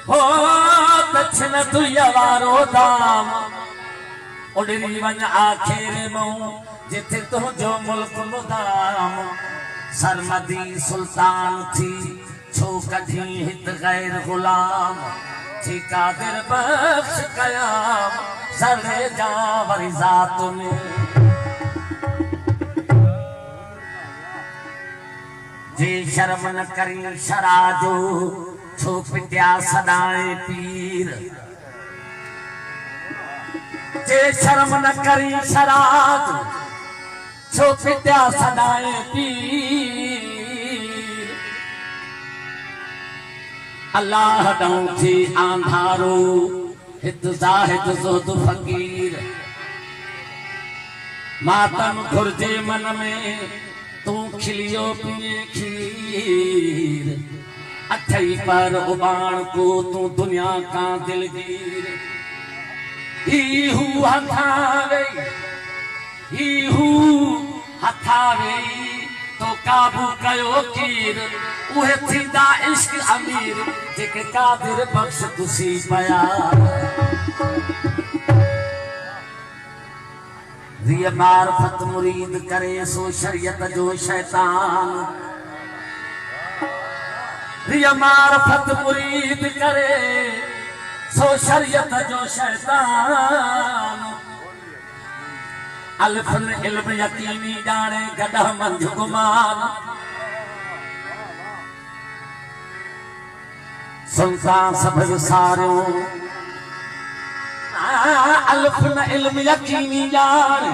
हो दक्षिण दुयवारो दाम उड़री वन आखेरे मऊ जिथे तुझो मुल्क मुदाम सरमदी सुल्तान थी छो कधी हित गैर गुलाम थी कादिर बख्श कयाम सरे जा वरी जात में जे शर्म न करी शराजो छो पित्या सदाए पीर जे शर्म न करी शराज छो पित्या सदाए पीर अल्लाह दऊं थी आंधारो हित जाहिद ज़ुहद फकीर मातम घुर्जे मन में तू खिलियो पिए खीर अठई पर उबाण को तू दुनिया का दिलगीर ही हू हथावे तो काबू कयो कीर उहे थींदा इश्क अमीर जेके कादिर बख्श खुशी पया रिय मार्फत मुरीद करे सो शरीयत जो शैतान रिय मार्फत मुरीद करे सो शरीयत जो शैतान अल्फन इल्म यकीनी जाने गदा मंझ गुमान सुनता सब सारो अल्फन इल्म यकीनी जाने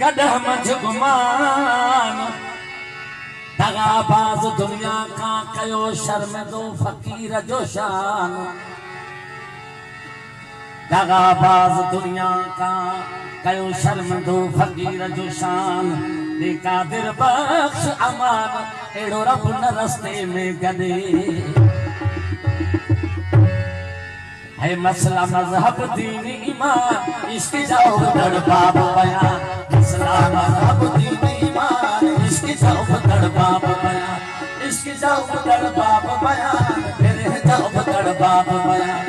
गदा मंझ गुमान दगाबाज दुनिया का कयो शर्म दो फकीर जो शान दगाबाज दुनिया का कयो शर्म दो फकीर जो शान कादिर बख्श अमान एड़ो रब न रस्ते में गदे है मसला मजहब दीन ईमान इश्क जाओ दड़ बाब बयान मसला मजहब दीन ईमान इश्क जाओ दड़ बाब बयान इश्क जाओ दड़ बाब बयान फिर जाओ दड़ बाब बयान